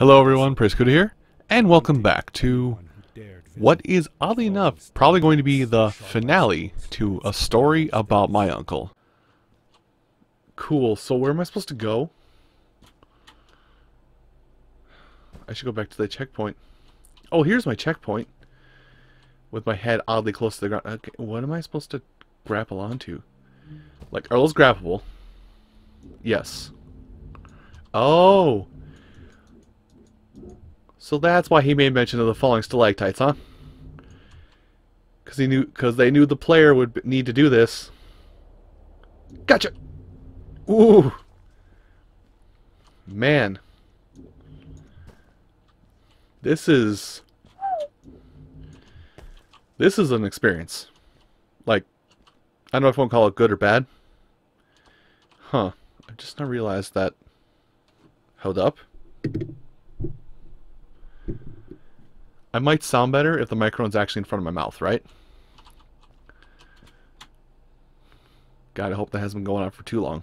Hello everyone, Priscuda here, and welcome back to what is, oddly enough, probably going to be the finale to a story about my uncle. Cool, so where am I supposed to go? I should go back to the checkpoint. Oh, here's my checkpoint. With my head oddly close to the ground. Okay, what am I supposed to grapple onto? Like, are those grabbable? Yes. Oh! So that's why he made mention of the falling stalactites, huh? Because they knew the player would need to do this. Gotcha. Ooh, man, this is an experience. Like, I don't know if I want to call it good or bad. Huh? I just now realized that. Hold up. I might sound better if the microphone's actually in front of my mouth, right? God, I hope that hasn't been going on for too long.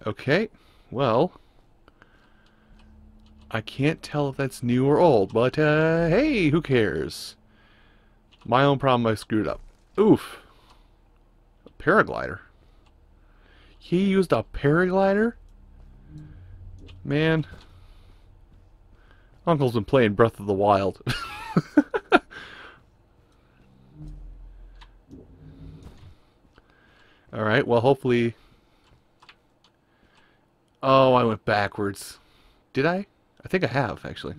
Okay, well, I can't tell if that's new or old, but hey, who cares? My own problem, I screwed up. Oof. A paraglider. He used a paraglider? Man. Uncle's been playing Breath of the Wild. Alright, well, hopefully... Oh, I went backwards. Did I? I think I have, actually.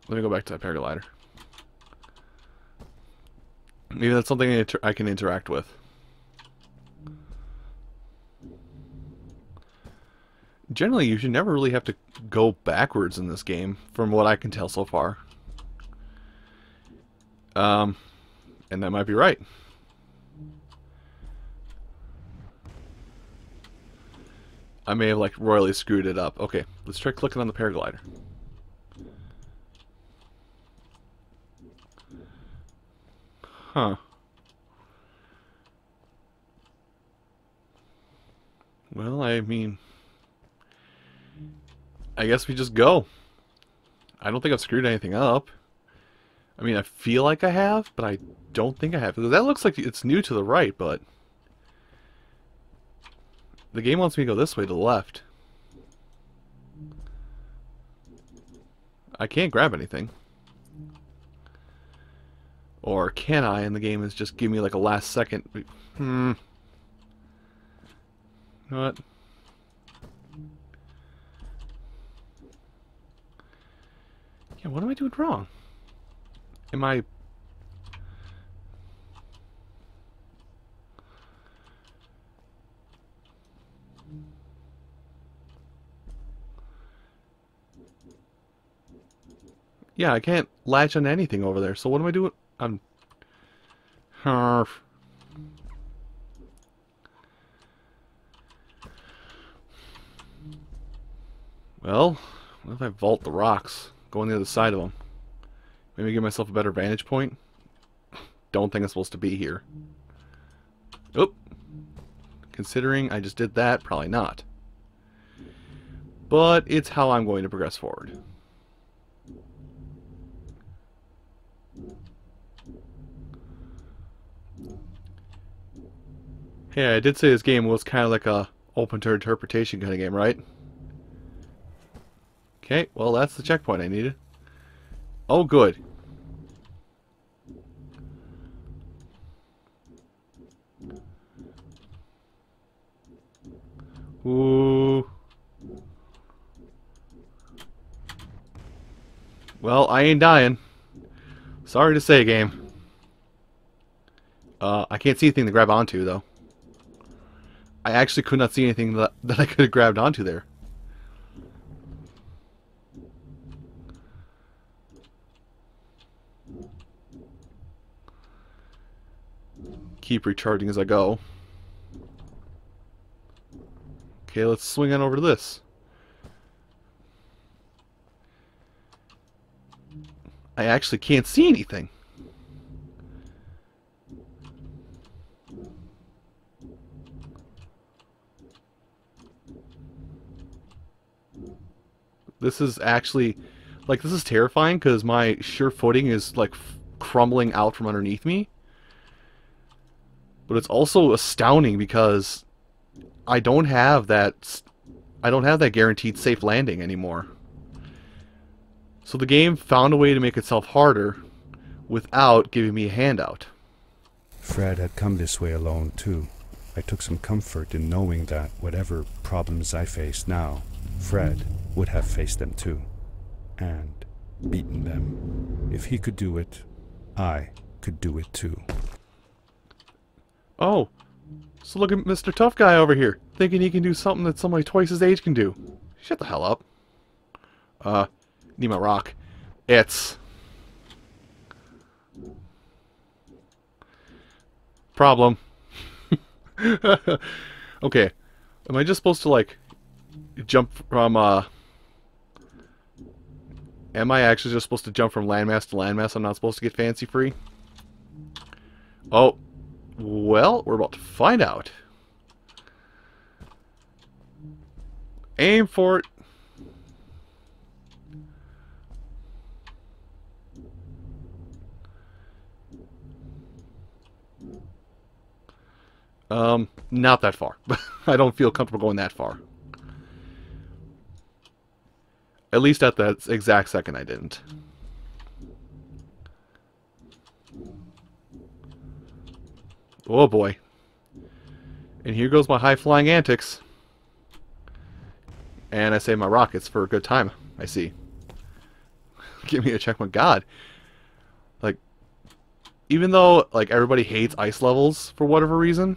Let me go back to that paraglider. Maybe that's something I can interact with. Generally, you should never really have to go backwards in this game, from what I can tell so far. And that might be right. I may have, like, royally screwed it up. Okay, let's try clicking on the paraglider. Huh. Well, I mean... I guess we just go. I don't think I've screwed anything up. I mean, I feel like I have, but I don't think I have. Because that looks like it's new to the right, but... The game wants me to go this way, to the left. I can't grab anything. Or can I? And the game is just giving me like a last second. You know what? Yeah, what am I doing wrong? Am I... Yeah, I can't latch on anything over there. So what am I doing? I'm... Harf. Well, what if I vault the rocks? Go on the other side of them. Maybe give myself a better vantage point? Don't think I'm supposed to be here. Oop. Considering I just did that, probably not. But it's how I'm going to progress forward. Yeah, I did say this game was kind of like a open to interpretation kind of game, right? Okay, well that's the checkpoint I needed. Oh, good. Ooh. Well, I ain't dying. Sorry to say, game. I can't see anything to grab onto, though. I actually could not see anything that I could have grabbed onto there. Keep recharging as I go. Okay, let's swing on over to this. I actually can't see anything. This is actually, like, this is terrifying because my sure footing is, like, crumbling out from underneath me. But it's also astounding because I don't have that guaranteed safe landing anymore. So the game found a way to make itself harder without giving me a handout. Fred had come this way alone too. I took some comfort in knowing that whatever problems I face now, Fred would have faced them too, and beaten them. If he could do it, I could do it too. Oh, so look at Mr. Tough Guy over here, thinking he can do something that somebody twice his age can do. Shut the hell up. Need my rock. It's... problem. Okay. Am I just supposed to, like, jump from, am I actually just supposed to jump from landmass to landmass? I'm not supposed to get fancy free? Oh. Well, we're about to find out. Aim for it. Not that far. I don't feel comfortable going that far. At least at that exact second I didn't. Oh boy. And here goes my high-flying antics. And I save my rockets for a good time, I see. Give me a check, my god. Like, even though, like, everybody hates ice levels for whatever reason,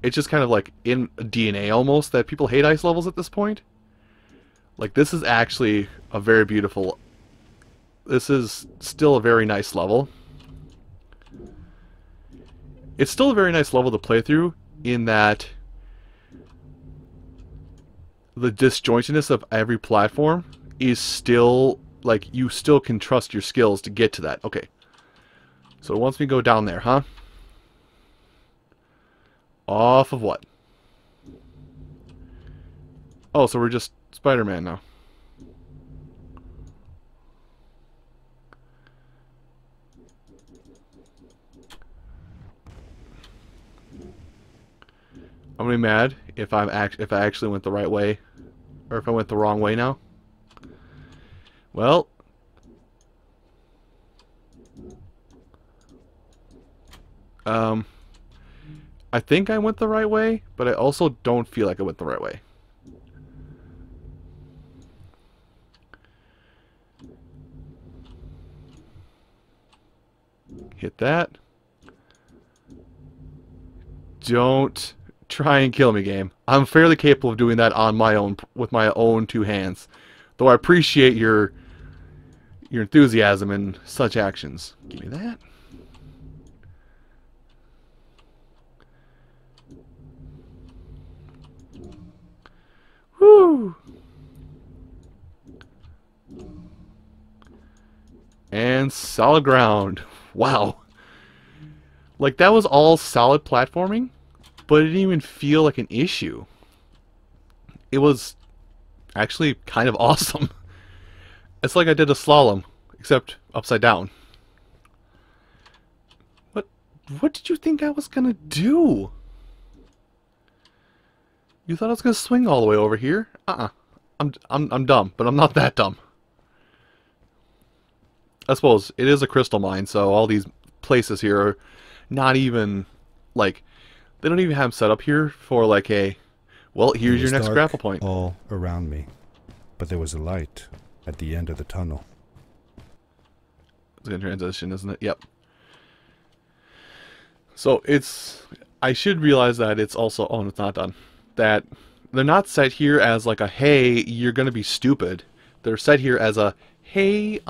it's just kind of, like, in DNA almost that people hate ice levels at this point. Like, this is actually a very beautiful... This is still a very nice level. It's still a very nice level to play through in that the disjointedness of every platform is still, like, you still can trust your skills to get to that. Okay. So it wants me to go down there, huh? Off of what? Oh, so we're just Spider-Man now. I'm gonna be mad if I actually went the right way, or if I went the wrong way now. Well, I think I went the right way, but I also don't feel like I went the right way. Hit that. Don't try and kill me, game. I'm fairly capable of doing that on my own, with my own two hands. Though I appreciate your enthusiasm in such actions. Give me that. Woo! And solid ground. Wow. Like, that was all solid platforming, but it didn't even feel like an issue. It was actually kind of awesome. It's like I did a slalom, except upside down. What did you think I was gonna do? You thought I was gonna swing all the way over here? I'm dumb, but I'm not that dumb. I suppose it is a crystal mine, so all these places here are not even, like, they don't even have them set up here for, like, a, well, here's your next grapple point. All around me, but there was a light at the end of the tunnel. It's gonna transition, isn't it? Yep. So it's, I should realize that it's also, oh, it's not done. That they're not set here as like a, hey, you're gonna be stupid. They're set here as a, hey,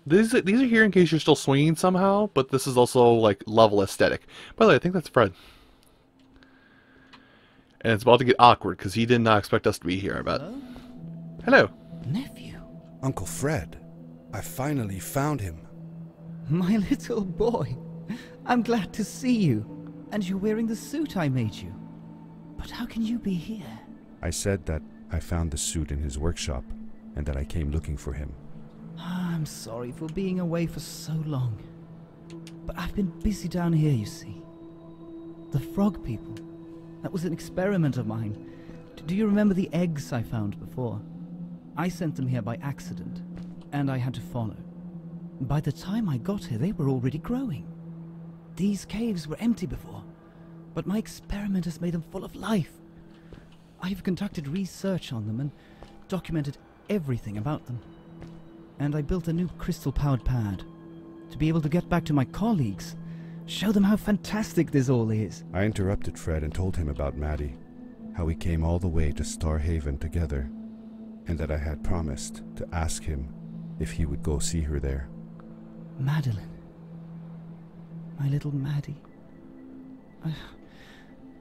these are here in case you're still swinging somehow, but this is also like level aesthetic. By the way, I think that's Fred. And it's about to get awkward because he did not expect us to be here, I bet. Hello? Hello. Nephew. Uncle Fred, I finally found him. My little boy. I'm glad to see you. And you're wearing the suit I made you. But how can you be here? I said that I found the suit in his workshop, and that I came looking for him. I'm sorry for being away for so long. But I've been busy down here, you see. The frog people. That was an experiment of mine. Do you remember the eggs I found before? I sent them here by accident, and I had to follow. By the time I got here, they were already growing. These caves were empty before, but my experiment has made them full of life. I've conducted research on them and documented everything about them. And I built a new crystal-powered pad to be able to get back to my colleagues, show them how fantastic this all is. I interrupted Fred and told him about Maddie, how we came all the way to Starhaven together, and that I had promised to ask him if he would go see her there. Madeline. My little Maddie.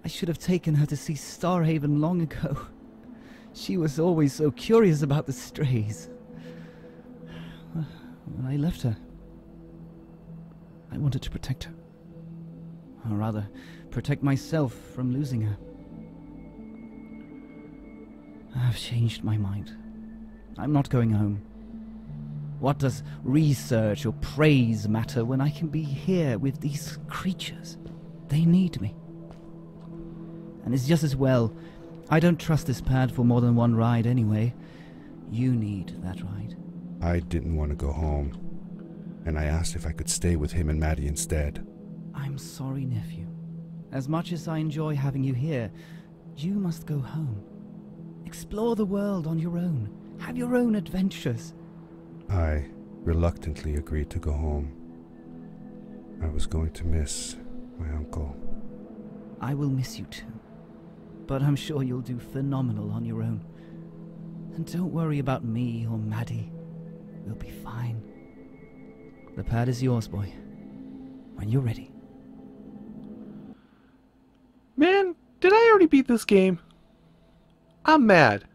I should have taken her to see Starhaven long ago. She was always so curious about the strays. When I left her, I wanted to protect her. Or rather, protect myself from losing her. I've changed my mind. I'm not going home. What does research or praise matter when I can be here with these creatures? They need me. And it's just as well. I don't trust this pad for more than one ride anyway. You need that ride. I didn't want to go home, and I asked if I could stay with him and Maddie instead. I'm sorry, nephew. As much as I enjoy having you here, you must go home. Explore the world on your own. Have your own adventures. I reluctantly agreed to go home. I was going to miss my uncle. I will miss you too. But I'm sure you'll do phenomenal on your own. And don't worry about me or Maddie. We'll be fine. The pad is yours, boy. When you're ready. Man, did I already beat this game? I'm mad.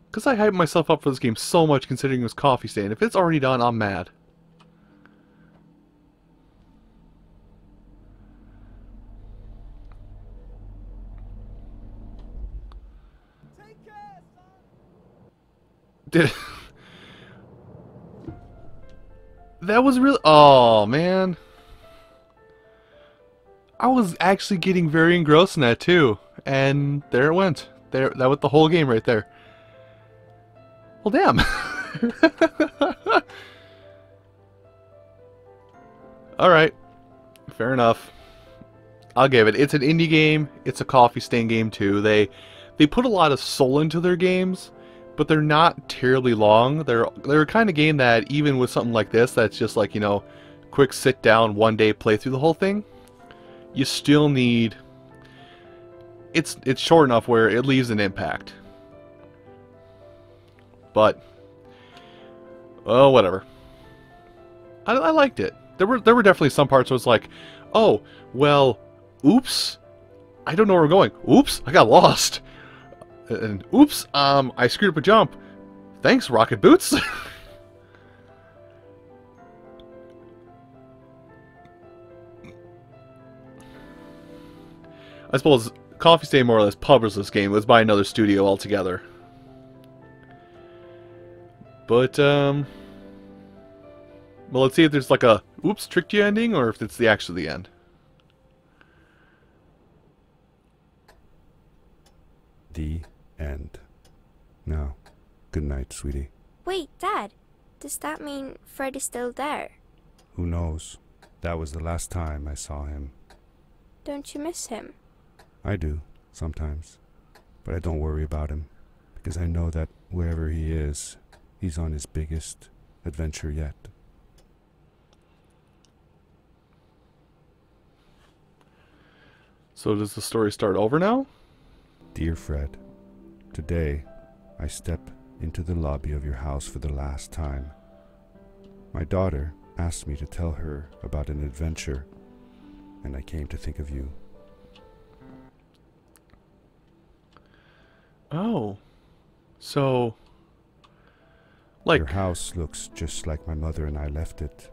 Because I hyped myself up for this game so much considering it was Coffee Stain. If it's already done, I'm mad. Take care, son. Did that was really... Oh, man. I was actually getting very engrossed in that, too. And there it went. There, that was the whole game right there. Well, damn. Alright. Fair enough. I'll give it. It's an indie game. It's a Coffee Stain game, too. They put a lot of soul into their games, but they're not terribly long. They're a kind of game that, even with something like this, that's just like, you know, quick sit down, one day play through the whole thing, you still need... It's short enough where it leaves an impact. But, oh, whatever. I liked it. There were definitely some parts where it's like, oh, well, oops, I don't know where we're going. Oops, I got lost. And oops, I screwed up a jump. Thanks, Rocket Boots. I suppose Coffee Stain more or less published this game. It was by another studio altogether. But, well, let's see if there's like a oops, tricked you ending, or if it's actually the end. The end. Now, good night, sweetie. Wait, Dad. Does that mean Fred is still there? Who knows? That was the last time I saw him. Don't you miss him? I do, sometimes. But I don't worry about him, because I know that wherever he is, he's on his biggest adventure yet. So does the story start over now? Dear Fred, today I step into the lobby of your house for the last time. My daughter asked me to tell her about an adventure, and I came to think of you. Oh. So... like... Your house looks just like my mother and I left it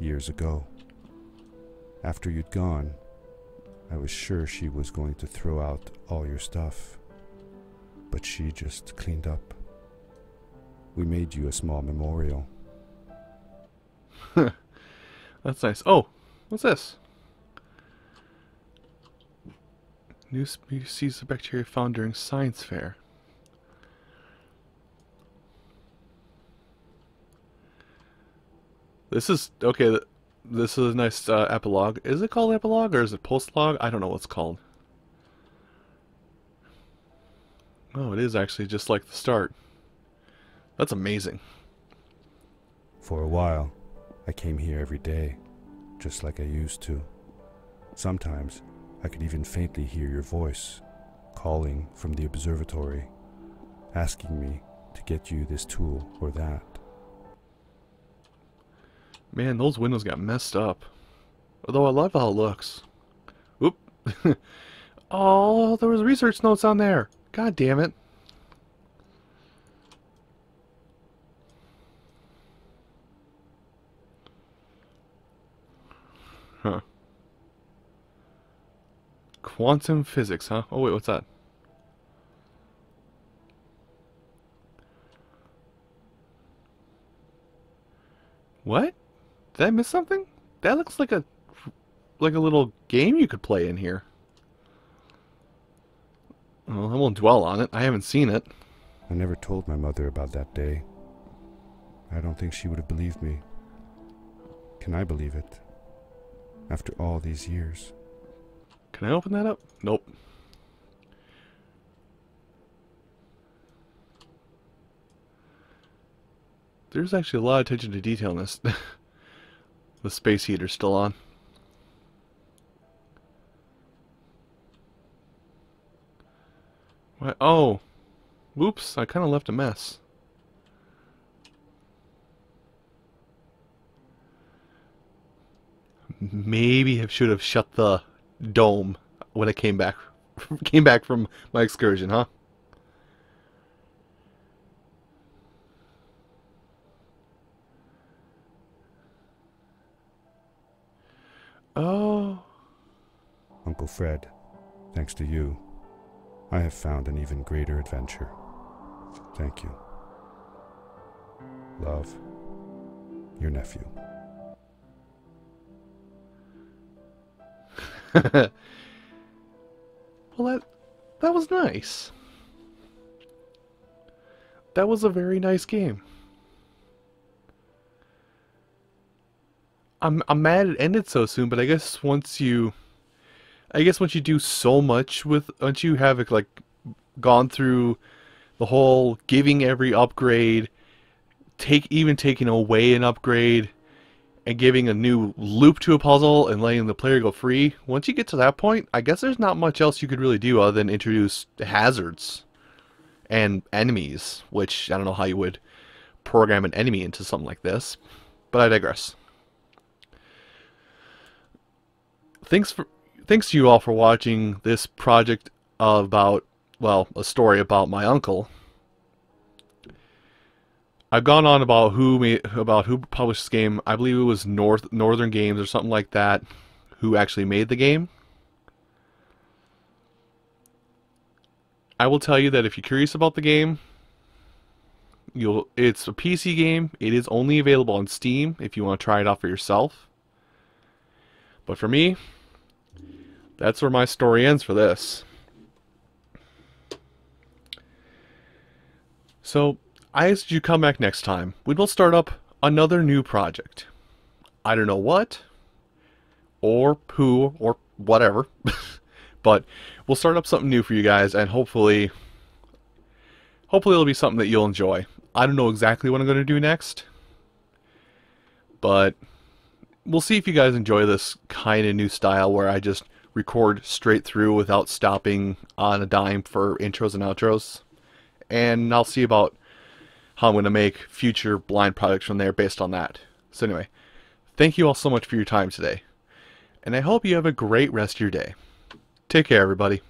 years ago. After you'd gone, I was sure she was going to throw out all your stuff. but she just cleaned up. We made you a small memorial. That's nice. Oh, what's this? New species of bacteria found during science fair. This is okay. This is a nice epilogue. Is it called epilogue or is it postlogue? I don't know what it's called. Oh, it is actually just like the start. That's amazing. For a while, I came here every day, just like I used to. Sometimes, I could even faintly hear your voice, calling from the observatory, asking me to get you this tool or that. Man, those windows got messed up. Although I love how it looks. Oop. Oh, there was research notes on there. God damn it. Huh. Quantum physics, huh? Oh wait, what's that? What? Did I miss something? That looks like a little game you could play in here. Well, I won't dwell on it. I haven't seen it. I never told my mother about that day. I don't think she would have believed me. Can I believe it? After all these years. Can I open that up? Nope. There's actually a lot of attention to detail in this. The space heater's still on. What? Oh. Whoops, I kind of left a mess. Maybe I should have shut the dome when I came back from my excursion, huh? Oh. Uncle Fred, thanks to you, I have found an even greater adventure. Thank you. Love, your nephew. Well, that was nice. That was a very nice game. I'm mad it ended so soon, but I guess once you do so much with, once you have like gone through the whole giving every upgrade, even taking away an upgrade, and giving a new loop to a puzzle and letting the player go free, once you get to that point, I guess there's not much else you could really do other than introduce hazards and enemies, which I don't know how you would program an enemy into something like this, but I digress. Thanks to you all for watching this project about, well, a story about my uncle. I've gone on about who published this game. I believe it was Northern Games or something like that, who actually made the game. I will tell you that if you're curious about the game, it's a PC game. It is only available on Steam if you want to try it out for yourself. But for me, that's where my story ends for this. So, I asked you to come back next time. We will start up another new project. I don't know what, or who, or whatever. But we'll start up something new for you guys, and hopefully it'll be something that you'll enjoy. I don't know exactly what I'm going to do next, but we'll see if you guys enjoy this kind of new style where I just record straight through without stopping on a dime for intros and outros. And I'll see about how I'm going to make future blind projects from there based on that. So anyway, thank you all so much for your time today. And I hope you have a great rest of your day. Take care, everybody.